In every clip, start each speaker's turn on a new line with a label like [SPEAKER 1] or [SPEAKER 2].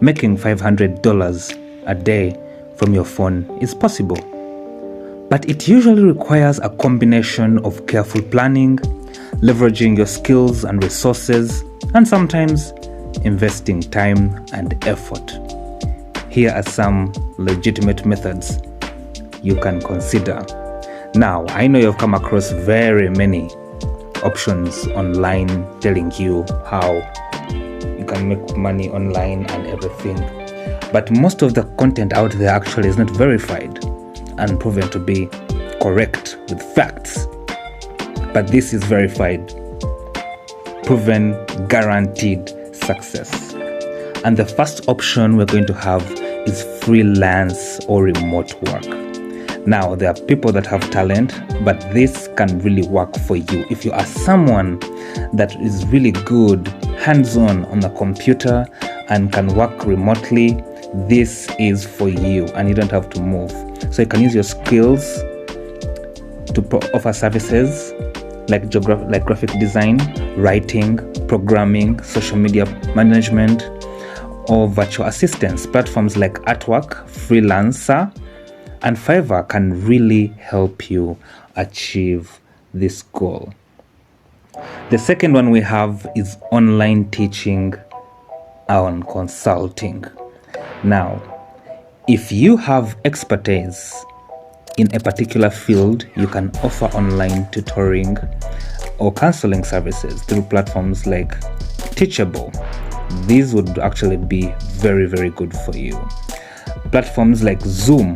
[SPEAKER 1] making $500 a day from your phone is possible. But it usually requires a combination of careful planning, leveraging your skills and resources, and sometimes investing time and effort. Here are some legitimate methods you can consider. Now, I know you've come across very many options online telling you how you can make money online and everything, but most of the content out there actually is not verified and proven to be correct with facts. But this is verified, proven, guaranteed success. And the first option we're going to have is freelance or remote work. Now, there are people that have talent, but this can really work for you. If you are someone that is really good, hands-on on the computer and can work remotely, this is for you and you don't have to move. So you can use your skills to offer services like graphic design, writing, programming, social media management, or virtual assistance. Platforms like Upwork, Freelancer, and Fiverr can really help you achieve this goal. The second one we have is online teaching and consulting. Now, if you have expertise in a particular field, you can offer online tutoring or counseling services through platforms like Teachable. These would actually be very, very good for you. Platforms like Zoom,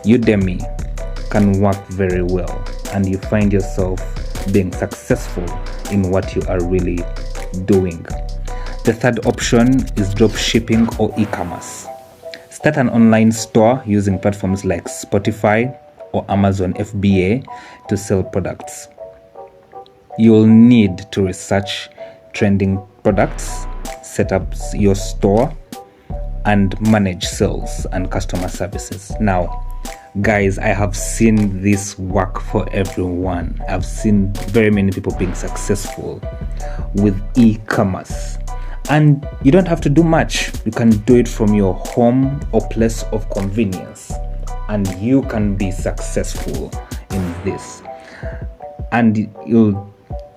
[SPEAKER 1] Udemy can work very well, and you find yourself being successful in what you are really doing. The third option is drop shipping or e-commerce. Start an online store using platforms like Spotify or Amazon FBA to sell products. You'll need to research trending products, set up your store, and manage sales and customer services. Now, guys, I have seen this work for everyone. I've seen very many people being successful with e-commerce. And you don't have to do much. You can do it from your home or place of convenience, and you can be successful in this. And you'll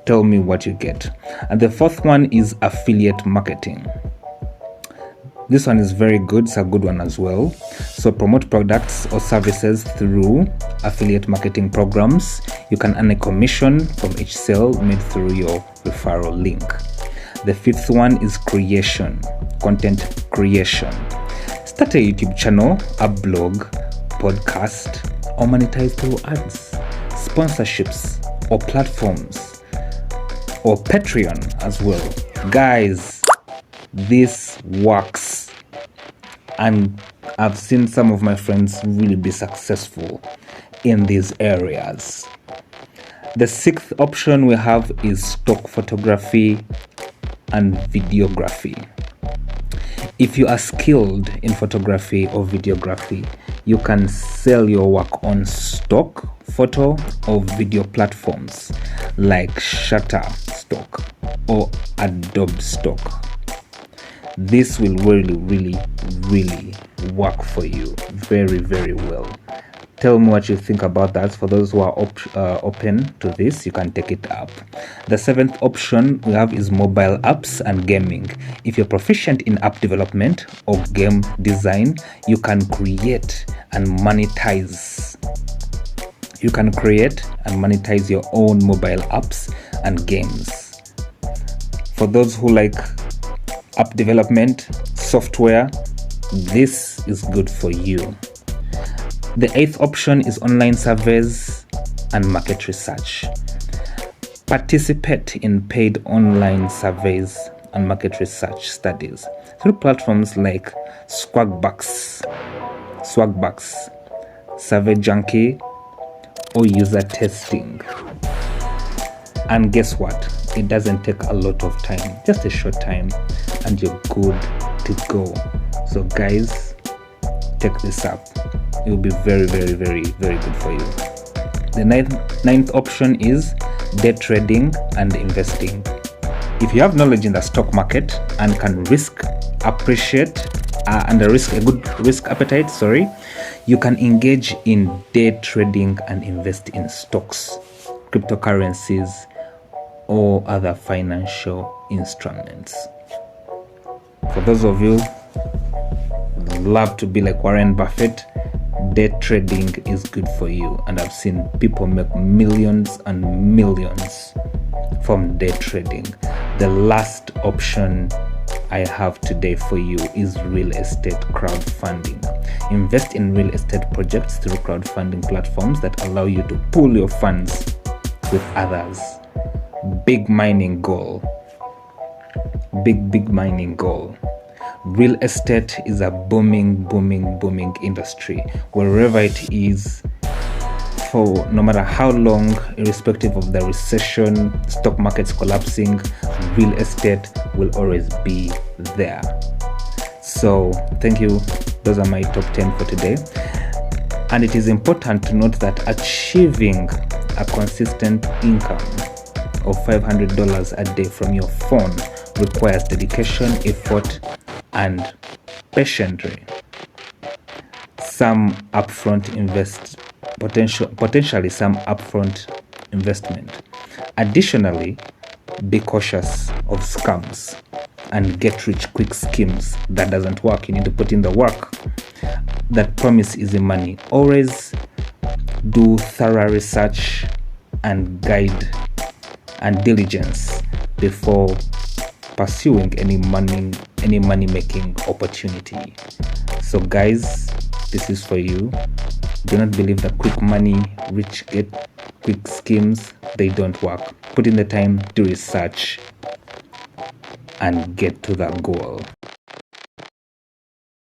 [SPEAKER 1] tell me what you get. And the fourth one is affiliate marketing. This one is very good. It's a good one as well. So promote products or services through affiliate marketing programs. You can earn a commission from each sale made through your referral link. The fifth one is content creation. Start a YouTube channel, a blog, podcast, or monetize through ads, sponsorships, or platforms, or Patreon as well. Guys, this works, and I've seen some of my friends really be successful in these areas. The sixth option we have is stock photography and videography. If you are skilled in photography or videography, you can sell your work on stock photo or video platforms like Shutterstock or Adobe Stock. This will really work for you very, very well. Tell me what you think about that. For those who are open to this, you can take it up. The seventh option we have is mobile apps and gaming. If you're proficient in app development or game design, you can create and monetize. You can create and monetize your own mobile apps and games. For those who like app development, software, this is good for you. The eighth option is online surveys and market research. Participate in paid online surveys and market research studies through platforms like Swagbucks, Survey Junkie, or user testing. And guess what? It doesn't take a lot of time, just a short time, and you're good to go. So guys, take this up. It will be very good for you. The ninth option is day trading and investing. If you have knowledge in the stock market and can risk appreciate and a good risk appetite, you can engage in day trading and invest in stocks, cryptocurrencies, or other financial instruments. For those of you who love to be like Warren Buffett, day trading is good for you, and I've seen people make millions and millions from day trading. The last option I have today for you is real estate crowdfunding. Invest in real estate projects through crowdfunding platforms that allow you to pool your funds with others. Big mining goal. Big mining goal. Real estate is a booming industry. Wherever it is, for no matter how long, irrespective of the recession, stock markets collapsing, real estate will always be there. So thank you. Those are my top 10 for today. And it is important to note that achieving a consistent income of $500 a day from your phone requires dedication, effort, and patiently potentially some upfront investment. Additionally, be cautious of scams and get rich quick schemes that doesn't work. You need to put in the work that promise easy money. Always do thorough research and guide and diligence before pursuing any money making opportunity. So guys, this is for you. Do not believe that quick money, get quick schemes. They don't work. Put in the time, do research, and get to that goal.